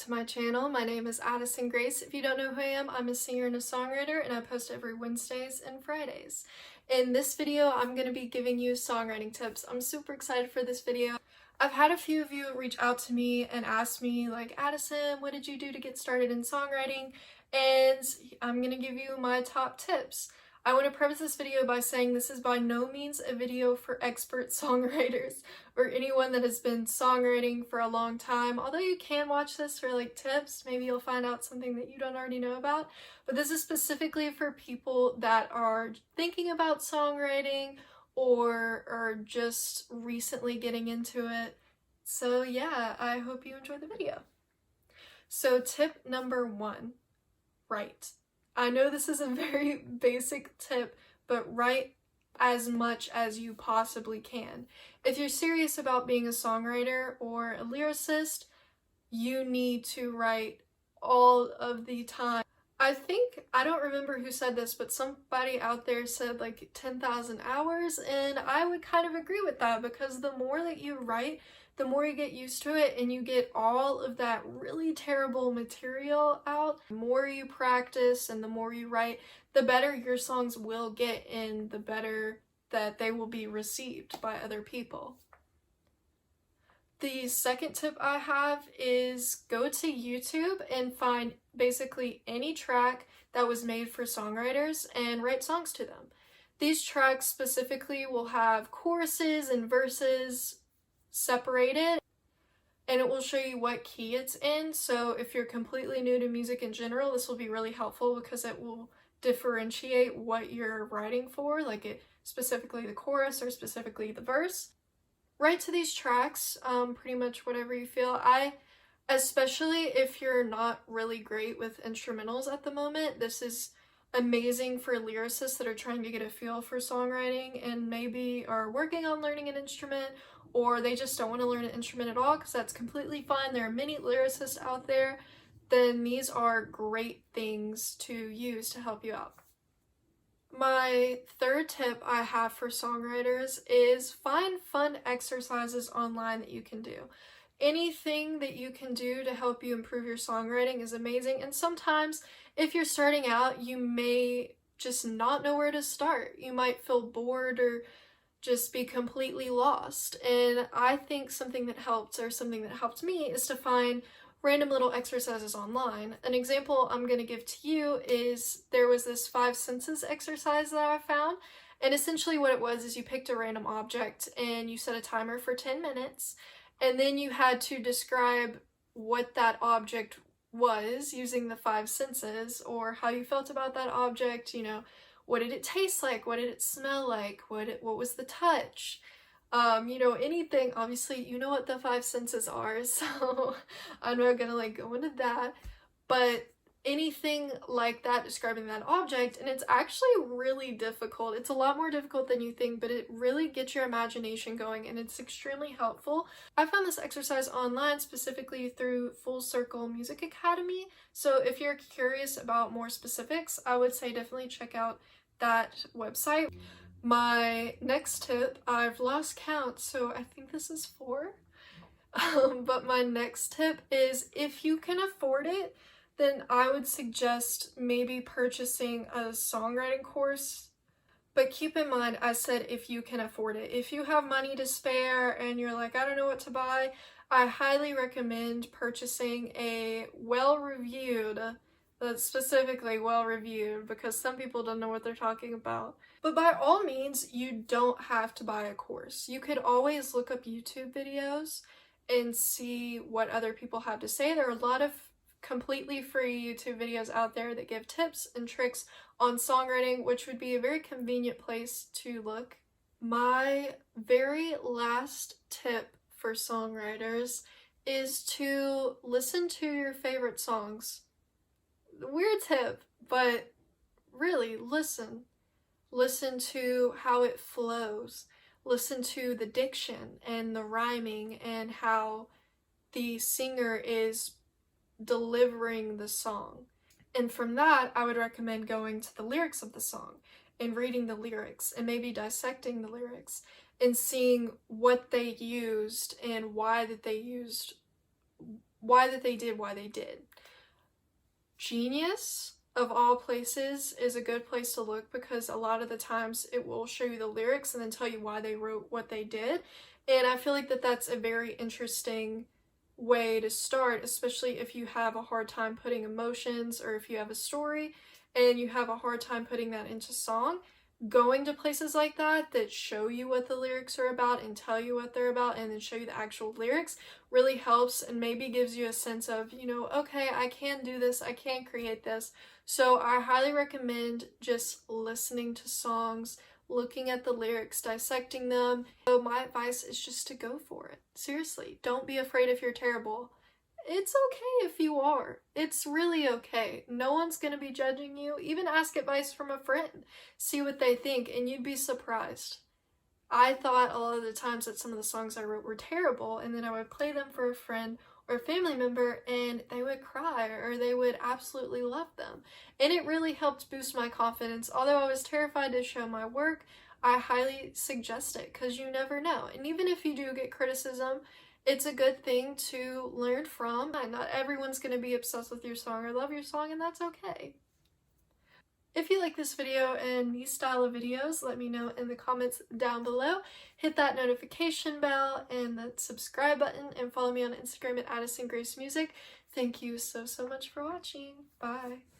to my channel. My name is Addison Grace. If you don't know who I am, I'm a singer and a songwriter, and I post every Wednesdays and Fridays. In this video, I'm going to be giving you songwriting tips. I'm super excited for this video. I've had a few of you reach out to me and ask me, like, Addison, what did you do to get started in songwriting? And I'm going to give you my top tips. I want to preface this video by saying this is by no means a video for expert songwriters or anyone that has been songwriting for a long time. Although you can watch this for like tips, maybe you'll find out something that you don't already know about. But this is specifically for people that are thinking about songwriting or are just recently getting into it. So yeah, I hope you enjoy the video. So tip number 1, write. I know this is a very basic tip, but write as much as you possibly can. If you're serious about being a songwriter or a lyricist, you need to write all of the time. I don't remember who said this, but somebody out there said like 10,000 hours, and I would kind of agree with that, because the more that you write, the more you get used to it and you get all of that really terrible material out. The more you practice and the more you write, the better your songs will get and the better that they will be received by other people. The second tip I have is go to YouTube and find basically any track that was made for songwriters and write songs to them. These tracks specifically will have choruses and verses separated, and it will show you what key it's in. So if you're completely new to music in general, this will be really helpful because it will differentiate what you're writing for, like it specifically the chorus or specifically the verse. Write to these tracks pretty much whatever you feel. Especially if you're not really great with instrumentals at the moment, this is amazing for lyricists that are trying to get a feel for songwriting and maybe are working on learning an instrument, or they just don't want to learn an instrument at all, because that's completely fine. There are many lyricists out there. Then these are great things to use to help you out. My third tip I have for songwriters is find fun exercises online that you can do. Anything that you can do to help you improve your songwriting is amazing, and sometimes if you're starting out, you may just not know where to start. You might feel bored or just be completely lost, and I think something that helped me is to find random little exercises online. An example I'm going to give to you is there was this 5 senses exercise that I found, and essentially what it was is you picked a random object and you set a timer for 10 minutes, and then you had to describe what that object was using the 5 senses, or how you felt about that object. You know, what did it taste like? What did it smell like? What was the touch? You know, anything. Obviously, you know what the 5 senses are, so I'm not gonna like go into that, but anything like that describing that object. And it's actually really difficult. It's a lot more difficult than you think, but it really gets your imagination going, and it's extremely helpful. I found this exercise online specifically through Full Circle Music Academy, so if you're curious about more specifics, I would say definitely check out that website. My next tip, I've lost count, so I think this is 4. But my next tip is, if you can afford it, then I would suggest maybe purchasing a songwriting course. But keep in mind, I said if you can afford it. If you have money to spare and you're like, I don't know what to buy, I highly recommend purchasing a well-reviewed, specifically well-reviewed, because some people don't know what they're talking about. But by all means, you don't have to buy a course. You could always look up YouTube videos and see what other people have to say. There are a lot of completely free YouTube videos out there that give tips and tricks on songwriting, which would be a very convenient place to look. My very last tip for songwriters is to listen to your favorite songs. Weird tip, but really listen. Listen to how it flows. Listen to the diction and the rhyming and how the singer is delivering the song. And from that, I would recommend going to the lyrics of the song and reading the lyrics and maybe dissecting the lyrics and seeing what they used and why that they used why they did. Genius, of all places, is a good place to look because a lot of the times it will show you the lyrics and then tell you why they wrote what they did. And I feel like that's a very interesting way to start, especially if you have a hard time putting emotions, or if you have a story and you have a hard time putting that into song. Going to places like that show you what the lyrics are about and tell you what they're about and then show you the actual lyrics really helps, and maybe gives you a sense of, okay, I can do this, I can create this. So I highly recommend just listening to songs, looking at the lyrics, dissecting them. So my advice is just to go for it. Seriously, don't be afraid if you're terrible. It's okay if you are. It's really okay. No one's gonna be judging you. Even ask advice from a friend. See what they think, and you'd be surprised. I thought a lot of the times that some of the songs I wrote were terrible, and then I would play them for a friend or a family member, and they would cry, or they would absolutely love them. And it really helped boost my confidence. Although I was terrified to show my work, I highly suggest it, because you never know. And even if you do get criticism, it's a good thing to learn from. And not everyone's going to be obsessed with your song or love your song, and that's okay. If you like this video and these style of videos, let me know in the comments down below. Hit that notification bell and the subscribe button, and follow me on Instagram at AddisonGraceMusic. Thank you so much for watching. Bye.